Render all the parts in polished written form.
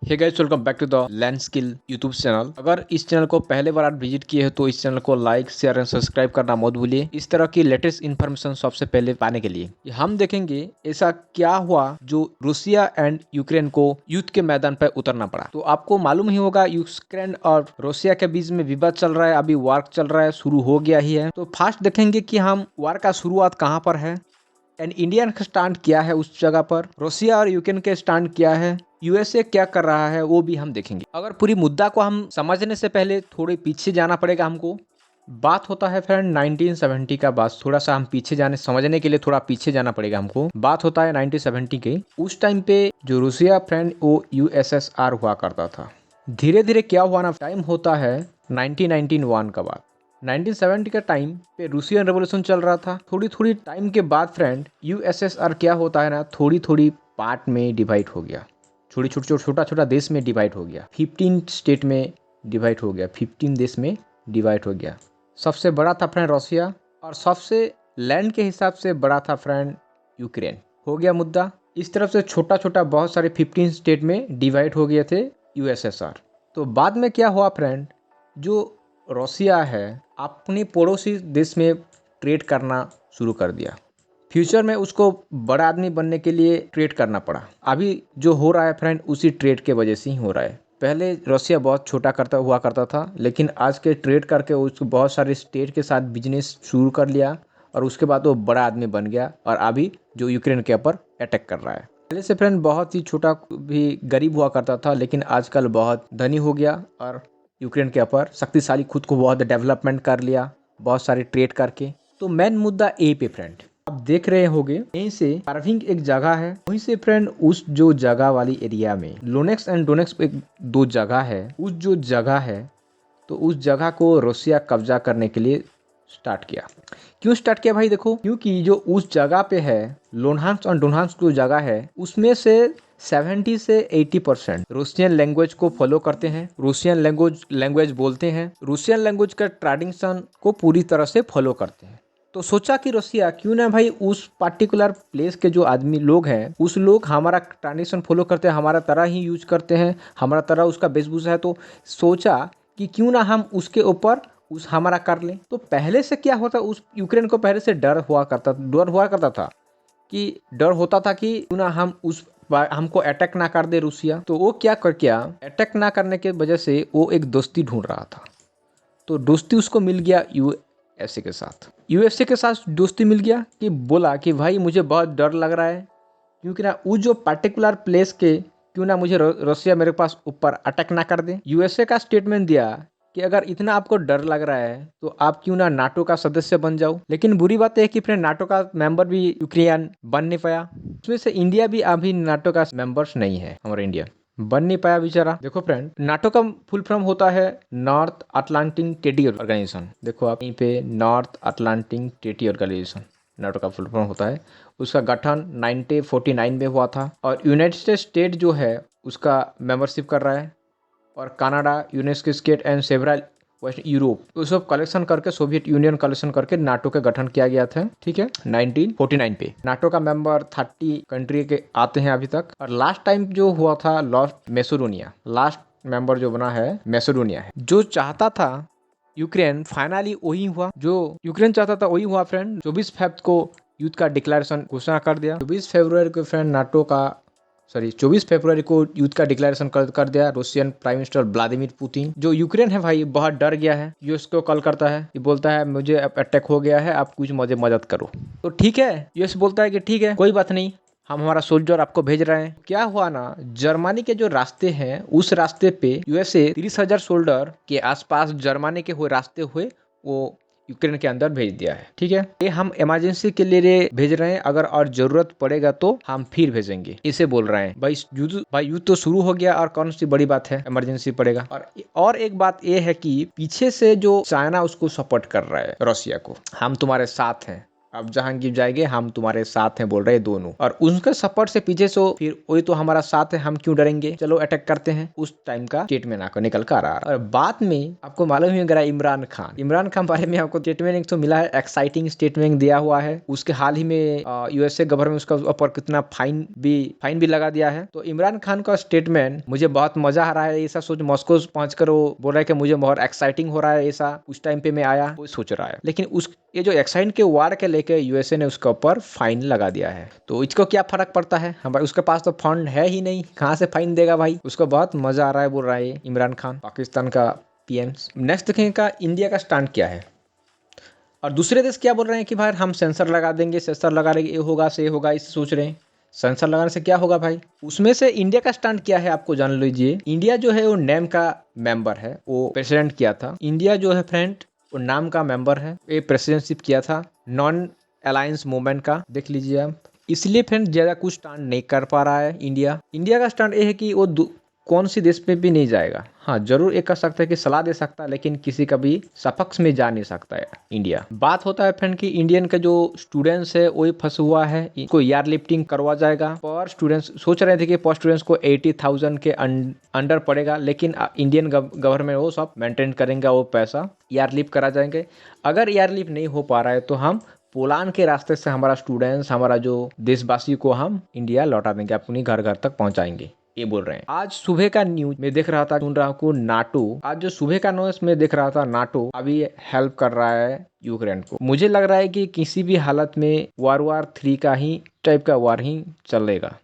Hey guys, welcome back to the learn skill YouTube channel. अगर इस channel को पहले बार आप विजिट किए हैं तो इस चैनल को लाइक, शेयर एंड सब्सक्राइब करना मत भूलिए। इस तरह की लेटेस्ट इन्फॉर्मेशन सबसे पहले पाने के लिए हम देखेंगे ऐसा क्या हुआ जो रूसिया एंड यूक्रेन को युद्ध के मैदान पर उतरना पड़ा। तो आपको मालूम ही होगा यूक्रेन और रूसिया के बीच में विवाद चल रहा है, अभी वार चल रहा है, शुरू हो गया ही है। तो फास्ट देखेंगे कि हम वार का शुरुआत कहाँ पर है एंड इंडियन का स्टैंड क्या है उस जगह पर, रूसिया और यूक्रेन के स्टैंड क्या है, यूएसए क्या कर रहा है, वो भी हम देखेंगे। अगर पूरी मुद्दा को हम समझने से पहले थोड़े पीछे जाना पड़ेगा हमको। बात होता है फ्रेंड 1970 का। बात थोड़ा सा हम पीछे जाने समझने के लिए थोड़ा पीछे जाना पड़ेगा हमको। बात होता है 1970 के। उस टाइम पे जो रूसिया फ्रेंड वो यूएसएसआर हुआ करता था। धीरे धीरे क्या हुआ ना, टाइम होता है 1991 का बाद। 1970 का टाइम पे रूसियन रेवोल्यूशन चल रहा था। थोड़ी थोड़ी टाइम के बाद फ्रेंड यूएसएसआर क्या होता है ना, थोड़ी थोड़ी पार्ट में डिवाइड हो गया, छोटा छोटा देश में डिवाइड हो गया, 15 स्टेट में डिवाइड हो गया, 15 देश में डिवाइड हो गया। सबसे बड़ा था फ्रेंड रशिया और सबसे लैंड के हिसाब से बड़ा था फ्रेंड यूक्रेन। हो गया मुद्दा। इस तरफ से छोटा छोटा बहुत सारे 15 स्टेट में डिवाइड हो गए थे यूएसएसआर। तो बाद में क्या हुआ फ्रेंड, जो रशिया है अपने पड़ोसी देश में ट्रेड करना शुरू कर दिया। फ्यूचर में उसको बड़ा आदमी बनने के लिए ट्रेड करना पड़ा। अभी जो हो रहा है फ्रेंड उसी ट्रेड के वजह से ही हो रहा है। पहले रशिया बहुत छोटा करता था, लेकिन आज के ट्रेड करके उसको बहुत सारे स्टेट के साथ बिजनेस शुरू कर लिया और उसके बाद वो बड़ा आदमी बन गया और अभी जो यूक्रेन के ऊपर अटैक कर रहा है। पहले से फ्रेंड बहुत ही छोटा भी गरीब हुआ करता था, लेकिन आजकल बहुत धनी हो गया और यूक्रेन के ऊपर शक्तिशाली, खुद को बहुत डेवलपमेंट कर लिया बहुत सारे ट्रेड करके। तो मेन मुद्दा ए पे फ्रेंड आप देख रहे होंगे, यहीं से कार्विंग एक जगह है, वहीं से फ्रेंड उस जो जगह वाली एरिया में लोनेक्स एंड डोनेक्स एक दो जगह है। उस जो जगह है तो उस जगह को रशिया कब्जा करने के लिए स्टार्ट किया। क्यों स्टार्ट किया भाई? देखो, क्योंकि जो उस जगह पे है लोनहांस और डोनहांस जो जगह है उसमें से 70 से 80% रूसियन लैंग्वेज को फॉलो करते हैं, रूसियन लैंग्वेज बोलते हैं, रूसियन लैंग्वेज का ट्रेडिशन को पूरी तरह से फॉलो करते हैं। तो सोचा कि रशिया क्यों ना भाई उस पार्टिकुलर प्लेस के जो आदमी लोग हैं उस लोग हमारा ट्रेडिशन फॉलो करते हैं, हमारा तरह ही यूज करते हैं, हमारा तरह उसका वेशभूषा है, तो सोचा कि क्यों ना हम उसके ऊपर उस हमारा कर लें। तो पहले से क्या होता, उस यूक्रेन को पहले से डर हुआ करता था कि डर होता था कि क्यों ना हम हमको अटैक ना कर दे रूसिया। तो वो क्या अटैक ना करने के वजह से वो एक दोस्ती ढूंढ रहा था। तो दोस्ती उसको मिल गया यूएसए के साथ दोस्ती मिल गया कि बोला कि भाई मुझे बहुत डर लग रहा है, क्योंकि ना उस जो पार्टिकुलर प्लेस के क्यों ना मुझे रशिया मेरे पास ऊपर अटैक ना कर दे। यूएसए का स्टेटमेंट दिया कि अगर इतना आपको डर लग रहा है तो आप क्यों ना नाटो का सदस्य बन जाओ। लेकिन बुरी बात है कि फ्रेंड नाटो का मेंबर भी यूक्रेन बन नहीं पाया। उसमें से इंडिया भी अभी नाटो का मेंबर्स नहीं है, हमारा इंडिया बन नहीं पाया बेचारा। देखो फ्रेंड, नाटो का फुल फॉर्म होता है नॉर्थ अटलांटिक ट्रीटी ऑर्गेनाइजेशन। देखो आप यहीं पे, North Atlantic Treaty Organization NATO का फुल फॉर्म होता है। उसका गठन 1949 में हुआ था और यूनाइटेड स्टेट जो है उसका मेंबरशिप कर रहा है, और Canada, UNESCO state and several West Europe, वो सब कलेक्शन करके, सोवियत यूनियन कलेक्शन करके नाटो का गठन किया गया था। ठीक है, 1949 पे नाटो का मेंबर 30 कंट्री के आते हैं अभी तक। और लास्ट टाइम जो हुआ था मैसेडोनिया, लास्ट मेंबर जो बना है मैसेडोनिया है। जो चाहता था यूक्रेन, फाइनली वही हुआ, जो यूक्रेन चाहता था वही हुआ फ्रेंड। 24 फरवरी को युद्ध का डिक्लेरेशन घोषणा कर दिया। 24 फरवरी को फ्रेंड 24 फरवरी को युद्ध का डिक्लेरेशन कर दिया Russian prime minister Vladimir Putin. जो यूक्रेन है भाई बहुत डर गया है, यूएस को कॉल करता है, ये बोलता है मुझे अटैक हो गया है, आप कुछ मुझे मदद करो। तो ठीक है, यूएस बोलता है कि ठीक है कोई बात नहीं, हम हमारा सोल्जर आपको भेज रहे हैं। क्या हुआ ना, जर्मनी के जो रास्ते हैं उस रास्ते पे यूएसए 30,000 सोल्जर के आसपास जर्मनी के हुए रास्ते हुए वो यूक्रेन के अंदर भेज दिया है। ठीक है, ये हम इमरजेंसी के लिए भेज रहे हैं, अगर और जरूरत पड़ेगा तो हम फिर भेजेंगे, इसे बोल रहे हैं। भाई युद्ध तो शुरू हो गया और कौन सी बड़ी बात है, इमरजेंसी पड़ेगा। और एक बात ये है कि पीछे से जो चाइना उसको सपोर्ट कर रहा है रशिया को, हम तुम्हारे साथ हैं, अब जहाँ गिर जाएंगे हम तुम्हारे साथ हैं बोल रहे दोनों, और उनके सपोर्ट से पीछे से फिर वही तो हमारा साथ है, हम क्यों डरेंगे, चलो अटैक करते हैं। उस टाइम का स्टेटमेंट आपको निकल कर आ रहा है। और बाद में आपको मालूम ही होगा इमरान खान बारे में आपको स्टेटमेंट एक तो मिला है, एक्साइटिंग स्टेटमेंट दिया हुआ है। उसके हाल ही में यूएसए गवर्नमेंट उसका ऊपर कितना फाइन भी लगा दिया है। तो इमरान खान का स्टेटमेंट मुझे बहुत मजा आ रहा है। ऐसा सोच मॉस्को पहुंचकर वो बोल रहा है कि मुझे बहुत एक्साइटिंग हो रहा है, ऐसा उस टाइम पे मैं आया वो सोच रहा है। लेकिन उस ये जो एक्साइड के वार के लेके यूएसए ने उसके ऊपर फाइन लगा दिया है। तो इसको क्या फर्क पड़ता है, हम उसके पास तो फंड है ही नहीं, कहाँ से फाइन देगा भाई। उसको बहुत मजा आ रहा है बोल रहा है इमरान खान, पाकिस्तान का पीएम। नेक्स्ट देखेंगे का इंडिया का स्टैंड क्या है, और दूसरे देश क्या बोल रहे हैं कि भाई हम सेंसर लगा देंगे, सेंसर लगा देंगे, ये होगा से होगा, इसे सोच रहे हैं। सेंसर लगाने से क्या होगा भाई। उसमें से इंडिया का स्टैंड क्या है आपको जान लीजिए। इंडिया जो है वो नेम का मेंबर है, वो प्रेसिडेंट किया था। इंडिया जो है फ्रेंड वो नाम का मेंबर है, ये प्रेसिडेंटशिप किया था नॉन अलायंस मूवमेंट का, देख लीजिए आप। इसलिए फ्रेंड ज़्यादा कुछ स्टैंड नहीं कर पा रहा है इंडिया। इंडिया का स्टैंड ये है कि वो कौन सी देश में भी नहीं जाएगा। हाँ जरूर एक कर सकता है कि सलाह दे सकता है, लेकिन किसी का भी सपक्ष में जा नहीं सकता है इंडिया। बात होता है फ्रेंड कि इंडियन का जो स्टूडेंट्स है वही फंस हुआ है, इनको ईयर लिफ्टिंग करवा जाएगा। पर स्टूडेंट्स सोच रहे थे कि पर स्टूडेंट्स को 80,000 के अंडर पड़ेगा, लेकिन इंडियन गवर्नमेंट वो सब मेंटेन करेंगे, वो पैसा ईयर लिफ्ट करा जाएंगे। अगर ईयर लिफ्ट नहीं हो पा रहा है तो हम पोलैंड के रास्ते से हमारा स्टूडेंट्स, हमारा जो देशवासी को हम इंडिया लौटा देंगे, अपनी घर घर तक पहुंचाएंगे, ये बोल रहे हैं। आज सुबह का न्यूज में देख रहा था, सुन रहा हूँ नाटो, आज जो सुबह का न्यूज में देख रहा था नाटो अभी हेल्प कर रहा है यूक्रेन को। मुझे लग रहा है कि किसी भी हालत में वार 3 का ही टाइप का वार ही चलेगा।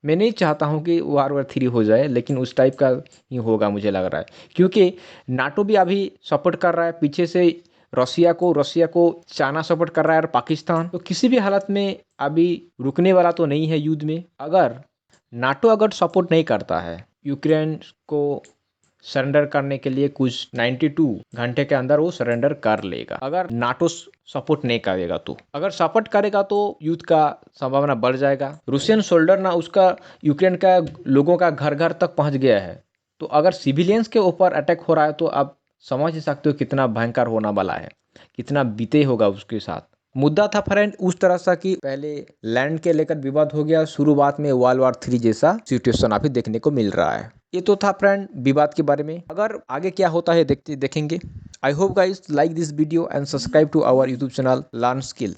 मैं नहीं चाहता हूँ कि वार 3 हो जाए, लेकिन उस टाइप का ही होगा मुझे लग रहा है, क्योंकि नाटो भी अभी सपोर्ट कर रहा है पीछे से रशिया को चाइना सपोर्ट कर रहा है, और पाकिस्तान। तो किसी भी हालत में अभी रुकने वाला तो नहीं है युद्ध में। अगर नाटो सपोर्ट नहीं करता है यूक्रेन को सरेंडर करने के लिए, कुछ 92 घंटे के अंदर वो सरेंडर कर लेगा। अगर नाटो सपोर्ट नहीं करेगा तो, अगर सपोर्ट करेगा तो युद्ध का संभावना बढ़ जाएगा। रूसियन सोल्डर ना उसका यूक्रेन का लोगों का घर घर तक पहुंच गया है। तो अगर सिविलियंस के ऊपर अटैक हो रहा है तो आप समझ ही सकते हो कितना भयंकर होने वाला है, कितना बीते होगा उसके साथ। मुद्दा था फ्रेंड उस तरह सा कि पहले लैंड के लेकर विवाद हो गया, शुरुआत में वर्ल्ड war 3 जैसा सिचुएशन अभी देखने को मिल रहा है। ये तो था फ्रेंड विवाद के बारे में। अगर आगे क्या होता है देखेंगे। I hope guys like this video and subscribe to our YouTube channel learn skill.